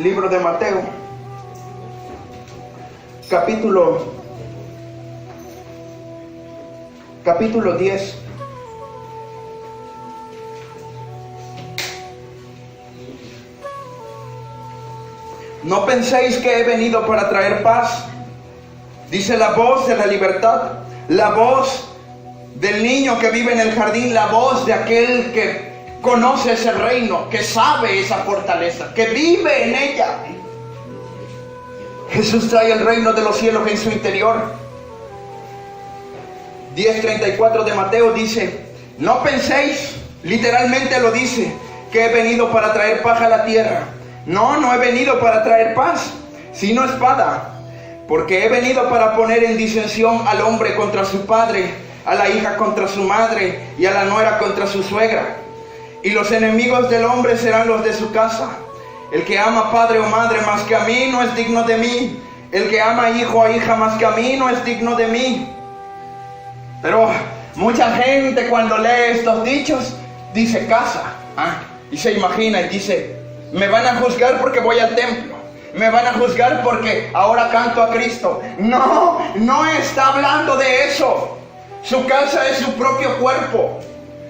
Libro de Mateo, capítulo 10. No penséis que he venido para traer paz. Dice la voz de la libertad, la voz del niño que vive en el jardín, la voz de aquel que conoce ese reino, que sabe esa fortaleza, que vive en ella. Jesús trae el reino de los cielos en su interior. 10:34 de Mateo dice: no penséis, literalmente lo dice, que he venido para traer paz a la tierra. No he venido para traer paz, sino espada, porque he venido para poner en disensión al hombre contra su padre, a la hija contra su madre y a la nuera contra su suegra. Y los enemigos del hombre serán los de su casa. El que ama padre o madre más que a mí no es digno de mí. El que ama hijo o hija más que a mí no es digno de mí. Pero mucha gente cuando lee estos dichos dice casa, y se imagina y dice: me van a juzgar porque voy al templo, me van a juzgar porque ahora canto a Cristo. No está hablando de eso. Su casa es su propio cuerpo.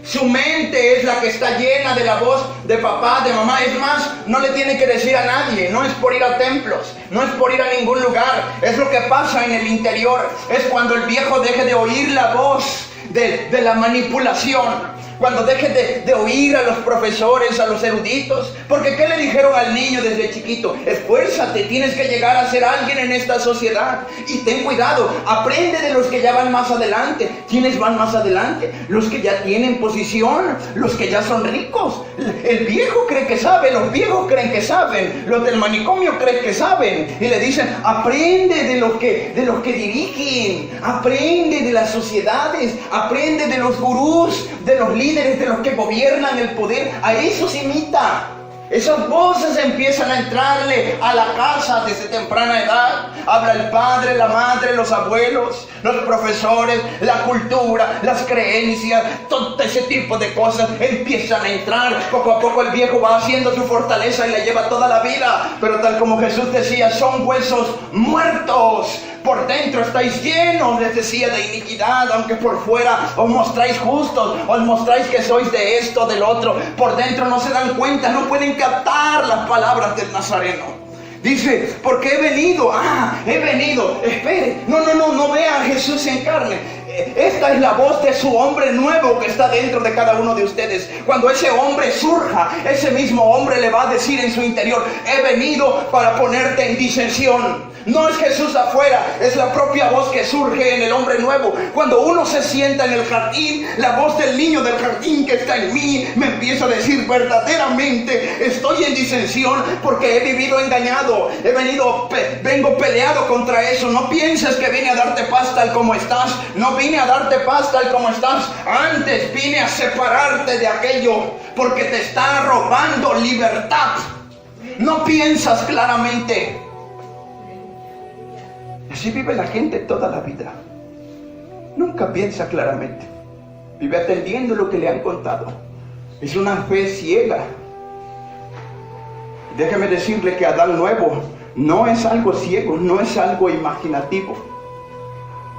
Su mente es la que está llena de la voz de papá, de mamá. Es más, no le tiene que decir a nadie. No es por ir a templos, no es por ir a ningún lugar. Es lo que pasa en el interior. Es cuando el viejo deje de oír la voz de la manipulación. Cuando deje de oír a los profesores, a los eruditos. Porque ¿qué le dijeron al niño desde chiquito? Esfuérzate, tienes que llegar a ser alguien en esta sociedad. Y ten cuidado, aprende de los que ya van más adelante. ¿Quiénes van más adelante? Los que ya tienen posición, los que ya son ricos. El viejo cree que sabe, los viejos creen que saben, los del manicomio creen que saben. Y le dicen: aprende de los que dirigen, aprende de las sociedades, aprende de los gurús, de los líderes, de los que gobiernan el poder. A esos imita. Esas voces empiezan a entrarle a la casa desde temprana edad. Habla el padre, la madre, los abuelos, los profesores, la cultura, las creencias, todo ese tipo de cosas empiezan a entrar. Poco a poco el viejo va haciendo su fortaleza y la lleva toda la vida. Pero tal como Jesús decía, son huesos muertos. Por dentro estáis llenos, les decía, de iniquidad, aunque por fuera os mostráis justos, os mostráis que sois de esto, del otro. Por dentro no se dan cuenta, no pueden captar las palabras del Nazareno. Dice: porque he venido, espere, no vea a Jesús en carne. Esta es la voz de su hombre nuevo que está dentro de cada uno de ustedes. Cuando ese hombre surja, ese mismo hombre le va a decir en su interior: he venido para ponerte en disensión. No es Jesús afuera, es la propia voz que surge en el hombre nuevo. Cuando uno se sienta en el jardín, la voz del niño del jardín que está en mí me empieza a decir: verdaderamente estoy en disensión porque he vivido engañado. Vengo peleado contra eso. No pienses que vine a darte paz tal como estás. No vine a darte paz tal como estás. Antes vine a separarte de aquello porque te está robando libertad. No piensas claramente. Así vive la gente toda la vida. Nunca piensa claramente. Vive atendiendo lo que le han contado. Es una fe ciega. Déjeme decirle que Adán nuevo no es algo ciego, no es algo imaginativo.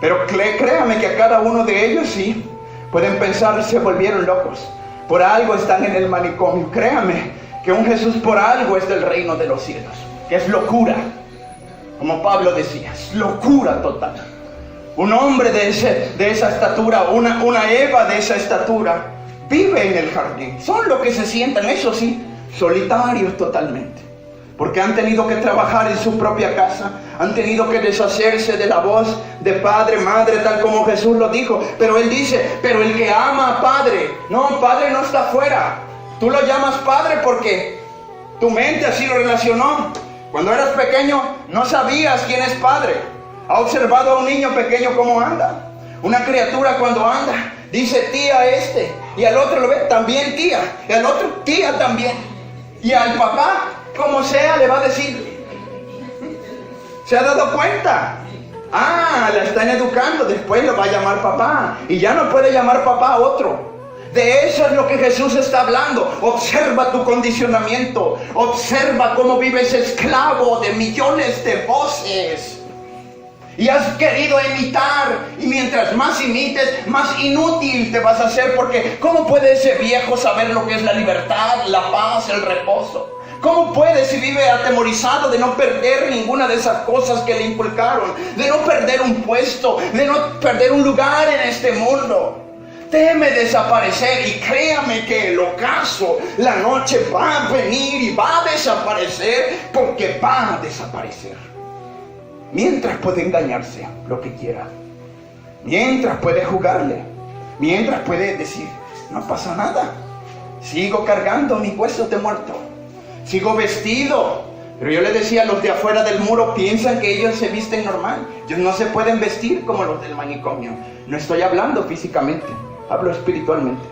Pero créame que a cada uno de ellos sí pueden pensar: se volvieron locos. Por algo están en el manicomio. Créame que un Jesús por algo es del reino de los cielos. Que es locura. Como Pablo decía, es locura total. Un hombre de esa estatura, una Eva de esa estatura, vive en el jardín. Son los que se sientan, eso sí, solitarios totalmente. Porque han tenido que trabajar en su propia casa, han tenido que deshacerse de la voz de padre, madre, tal como Jesús lo dijo. Pero Él dice: pero el que ama a padre, no, padre no está afuera. Tú lo llamas padre porque tu mente así lo relacionó. Cuando eras pequeño no sabías quién es padre. ¿Ha observado a un niño pequeño cómo anda? Una criatura cuando anda dice: tía y al otro lo ve, también tía, y al otro tía también, y al papá como sea le va a decir. ¿Se ha dado cuenta? La están educando, después lo va a llamar papá, y ya no puede llamar papá a otro. De eso es lo que Jesús está hablando. Observa tu condicionamiento. Observa cómo vives esclavo de millones de voces. Y has querido imitar. Y mientras más imites, más inútil te vas a hacer. Porque ¿cómo puede ese viejo saber lo que es la libertad, la paz, el reposo? ¿Cómo puede si vive atemorizado de no perder ninguna de esas cosas que le inculcaron? De no perder un puesto, de no perder un lugar en este mundo. Teme desaparecer, y créame que el ocaso, la noche va a venir y va a desaparecer, porque va a desaparecer. Mientras puede engañarse lo que quiera, mientras puede jugarle, mientras puede decir, no pasa nada, sigo cargando mis huesos de muerto, sigo vestido. Pero yo le decía, los de afuera del muro piensan que ellos se visten normal. Ellos no se pueden vestir como los del manicomio. No estoy hablando físicamente, hablo espiritualmente.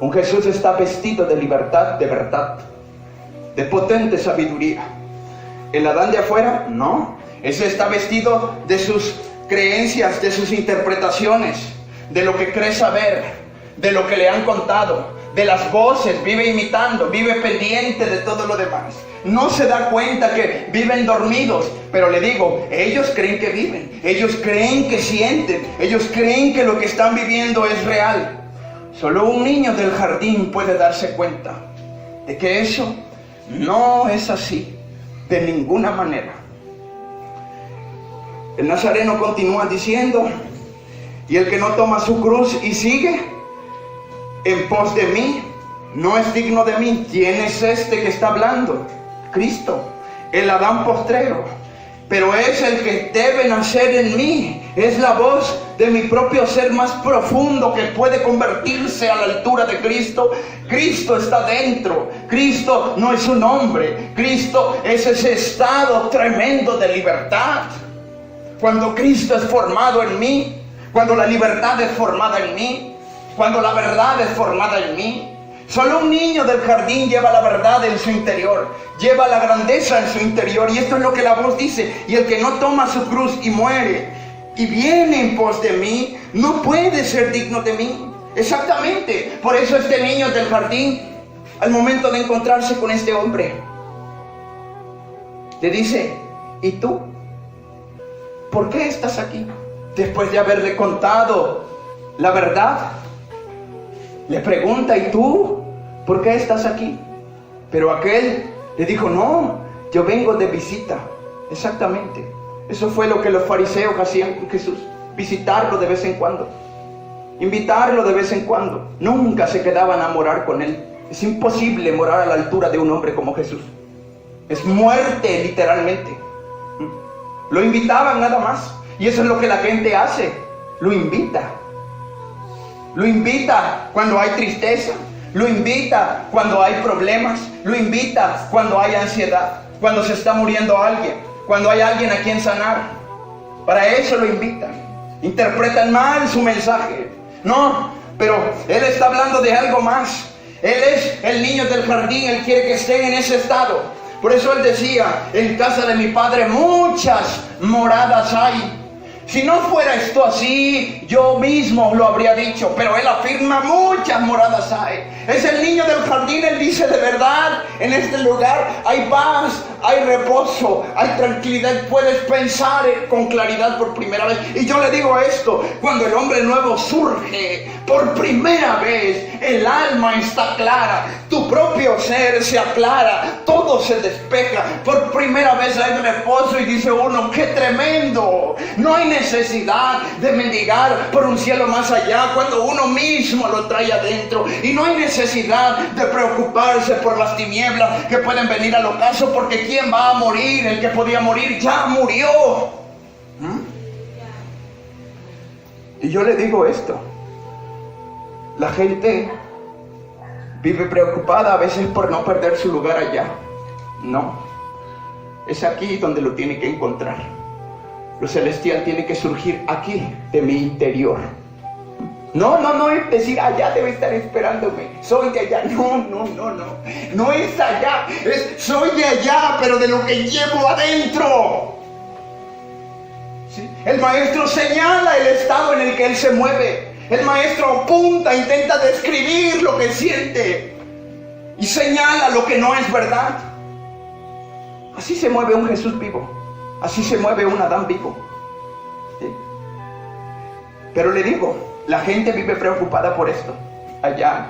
Un Jesús está vestido de libertad, de verdad, de potente sabiduría. El Adán de afuera, no. Ese está vestido de sus creencias, de sus interpretaciones, de lo que cree saber, de lo que le han contado, de las voces, vive imitando, vive pendiente de todo lo demás. No se da cuenta que viven dormidos, pero le digo, ellos creen que viven, ellos creen que sienten, ellos creen que lo que están viviendo es real. Solo un niño del jardín puede darse cuenta de que eso no es así, de ninguna manera. El Nazareno continúa diciendo, y el que no toma su cruz y sigue en pos de mí, no es digno de mí. ¿Quién es este que está hablando? Cristo, el Adán postrero. Pero es el que debe nacer en mí. Es la voz de mi propio ser más profundo que puede convertirse a la altura de Cristo. Cristo está dentro. Cristo no es un hombre. Cristo es ese estado tremendo de libertad. Cuando Cristo es formado en mí, cuando la libertad es formada en mí, cuando la verdad es formada en mí. Solo un niño del jardín lleva la verdad en su interior, lleva la grandeza en su interior. Y esto es lo que la voz dice: y el que no toma su cruz y muere y viene en pos de mí, no puede ser digno de mí. Exactamente. Por eso este niño del jardín, al momento de encontrarse con este hombre, le dice: ¿y tú? ¿Por qué estás aquí? Después de haberle contado la verdad, le pregunta: ¿y tú? ¿Por qué estás aquí? Pero aquel le dijo: no, yo vengo de visita. Exactamente. Eso fue lo que los fariseos hacían con Jesús. Visitarlo de vez en cuando. Invitarlo de vez en cuando. Nunca se quedaban a morar con él. Es imposible morar a la altura de un hombre como Jesús. Es muerte, literalmente. Lo invitaban nada más. Y eso es lo que la gente hace. Lo invita. Lo invita cuando hay tristeza. Lo invita cuando hay problemas. Lo invita cuando hay ansiedad. Cuando se está muriendo alguien. Cuando hay alguien a quien sanar. Para eso lo invitan. Interpretan mal su mensaje. No, pero Él está hablando de algo más. Él es el niño del jardín. Él quiere que estén en ese estado. Por eso Él decía: en casa de mi Padre muchas moradas hay. Si no fuera esto así, yo mismo lo habría dicho. Pero Él afirma: muchas moradas hay. Es el niño del jardín. Él dice: de verdad, en este lugar hay paz, hay reposo, hay tranquilidad. Puedes pensar con claridad por primera vez. Y yo le digo esto: cuando el hombre nuevo surge por primera vez, el alma está clara, tu propio ser se aclara, todo se despeja. Por primera vez hay reposo y dice uno: ¡qué tremendo! No hay necesidad de mendigar por un cielo más allá cuando uno mismo lo trae adentro. Y no hay necesidad de preocuparse por las tinieblas que pueden venir al ocaso, porque ¿quién va a morir? El que podía morir ya murió. Y yo le digo esto: la gente vive preocupada a veces por no perder su lugar allá. No, es aquí donde lo tiene que encontrar. Lo celestial tiene que surgir aquí, de mi interior. No es decir: allá debe estar esperándome, soy de allá. No es allá, es soy de allá, pero de lo que llevo adentro. ¿Sí? El maestro señala el estado en el que él se mueve. El maestro apunta, intenta describir lo que siente y señala lo que no es verdad. Así se mueve un Jesús vivo. Así se mueve un Adán vivo. ¿Sí? Pero le digo, la gente vive preocupada por esto. Allá,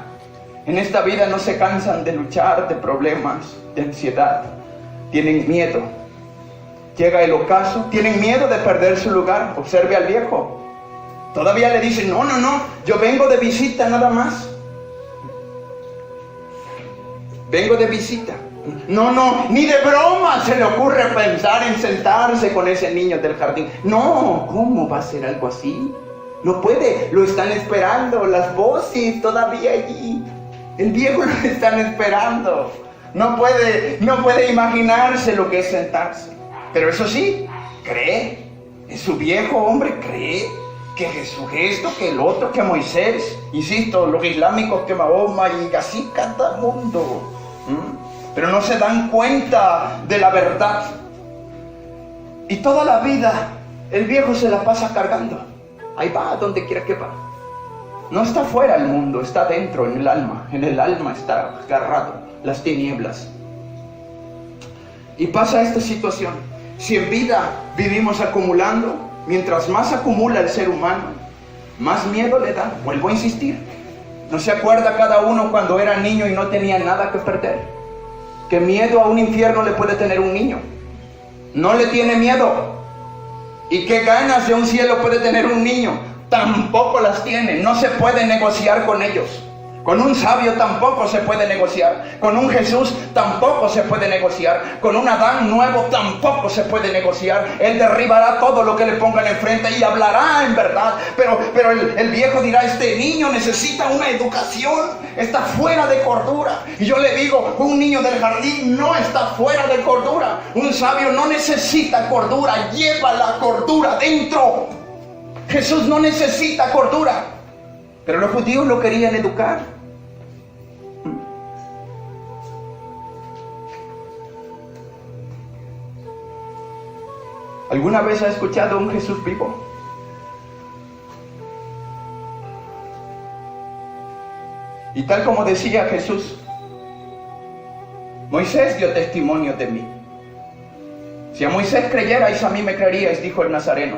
en esta vida no se cansan de luchar, de problemas, de ansiedad. Tienen miedo. Llega el ocaso, tienen miedo de perder su lugar. Observe al viejo. Todavía le dicen, no, yo vengo de visita nada más. Vengo de visita. No, ni de broma se le ocurre pensar en sentarse con ese niño del jardín. No, ¿cómo va a ser algo así? No puede, lo están esperando, las voces todavía allí. El viejo lo están esperando. No puede imaginarse lo que es sentarse. Pero eso sí, cree. En su viejo hombre cree que Jesucristo, que el otro, que Moisés. Insisto, los islámicos, que Mahoma y así cada mundo. Pero no se dan cuenta de la verdad. Y toda la vida el viejo se la pasa cargando. Ahí va, donde quiera que va. No está fuera del mundo, está dentro, en el alma. En el alma está agarrado, las tinieblas. Y pasa esta situación. Si en vida vivimos acumulando, mientras más acumula el ser humano, más miedo le da. Vuelvo a insistir. ¿No se acuerda cada uno cuando era niño y no tenía nada que perder? ¿Qué miedo a un infierno le puede tener un niño? No le tiene miedo. ¿Y qué ganas de un cielo puede tener un niño? Tampoco las tiene. No se puede negociar con ellos. Con un sabio tampoco se puede negociar. Con un Jesús tampoco se puede negociar. Con un Adán nuevo tampoco se puede negociar. Él derribará todo lo que le pongan enfrente y hablará en verdad. Pero el viejo dirá, este niño necesita una educación. Está fuera de cordura. Y yo le digo, un niño del jardín no está fuera de cordura. Un sabio no necesita cordura. Lleva la cordura dentro. Jesús no necesita cordura. Pero los judíos lo querían educar. ¿Alguna vez ha escuchado a un Jesús vivo? Y tal como decía Jesús, Moisés dio testimonio de mí. Si a Moisés creyerais, a mí me creeríais, dijo el Nazareno.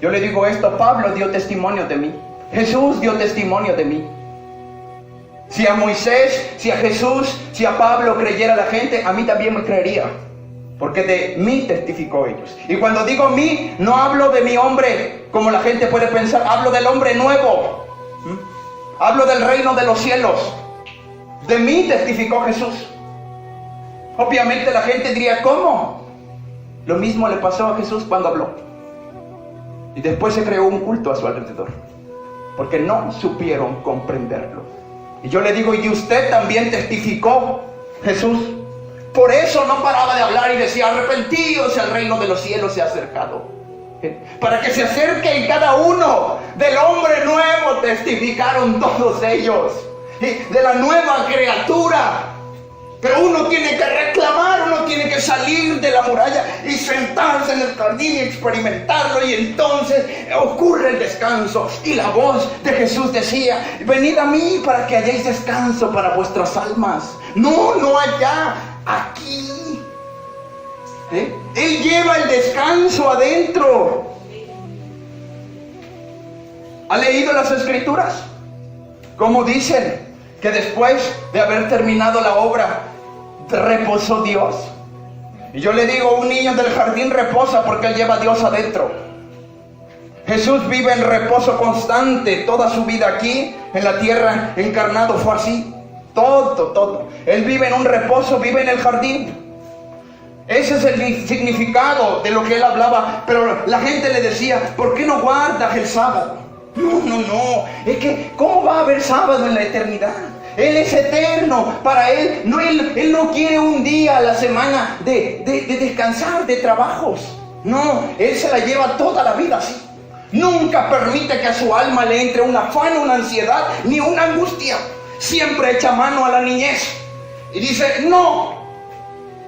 Yo le digo esto, Pablo dio testimonio de mí. Jesús dio testimonio de mí. Si a Moisés, si a Jesús, si a Pablo creyera la gente, a mí también me creería. Porque de mí testificó ellos. Y cuando digo mí, no hablo de mi hombre, como la gente puede pensar. Hablo del hombre nuevo. Hablo del reino de los cielos. De mí testificó Jesús. Obviamente la gente diría, ¿cómo? Lo mismo le pasó a Jesús cuando habló. Y después se creó un culto a su alrededor. Porque no supieron comprenderlo. Y yo le digo, y usted también testificó Jesús. Por eso no paraba de hablar y decía, arrepentíos, el reino de los cielos se ha acercado. Para que se acerque en cada uno del hombre nuevo, testificaron todos ellos. De la nueva criatura. Pero uno tiene que reclamar, uno tiene que salir de la muralla y sentarse en el jardín y experimentarlo. Y entonces ocurre el descanso. Y la voz de Jesús decía, venid a mí para que halléis descanso para vuestras almas. No allá, aquí. Él lleva el descanso adentro. ¿Ha leído las Escrituras? Como dicen que después de haber terminado la obra, reposó Dios. Y yo le digo, un niño del jardín reposa porque él lleva a Dios adentro. Jesús vive en reposo constante. Toda su vida aquí en la tierra encarnado fue así. Todo. Él vive en un reposo, vive en el jardín. Ese es el significado de lo que él hablaba. Pero la gente le decía, ¿por qué no guardas el sábado? No. Es que, ¿cómo va a haber sábado en la eternidad? Él es eterno. Para él no quiere un día a la semana de descansar de trabajos. No, él se la lleva toda la vida así. Nunca permite que a su alma le entre un afán, una ansiedad, ni una angustia. Siempre echa mano a la niñez. Y dice, no,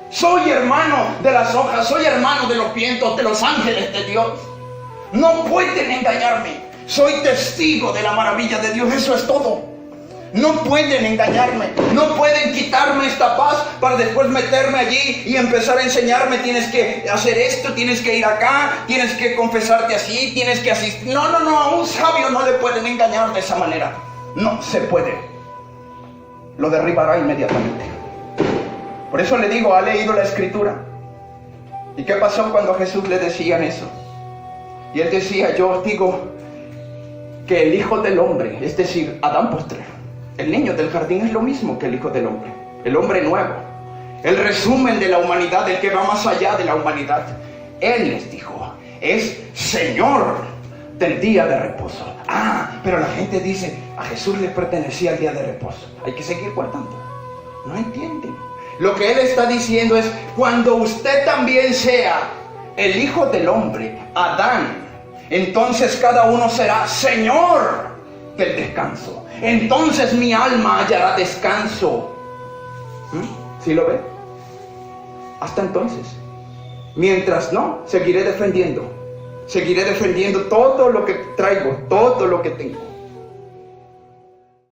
soy hermano de las hojas, soy hermano de los vientos, de los ángeles de Dios. No pueden engañarme. Soy testigo de la maravilla de Dios, eso es todo. No pueden engañarme, no pueden quitarme esta paz para después meterme allí y empezar a enseñarme: tienes que hacer esto, tienes que ir acá, tienes que confesarte así, tienes que asistir. No, a un sabio no le pueden engañar de esa manera. No se puede. Lo derribará inmediatamente. Por eso le digo, ¿ha leído la Escritura? ¿Y qué pasó cuando a Jesús le decían eso? Y él decía: yo os digo que el Hijo del Hombre, es decir, Adán postrer, el niño del jardín, es lo mismo que el Hijo del Hombre, el hombre nuevo, el resumen de la humanidad, el que va más allá de la humanidad. Él les dijo: es Señor del día de reposo. Pero la gente dice: a Jesús le pertenecía el día de reposo, hay que seguir guardando. No entienden. Lo que él está diciendo es: cuando usted también sea el Hijo del Hombre, Adán, entonces cada uno será Señor del descanso. Entonces mi alma hallará descanso. ¿Sí lo ve? Hasta entonces. Mientras seguiré defendiendo todo lo que traigo, todo lo que tengo.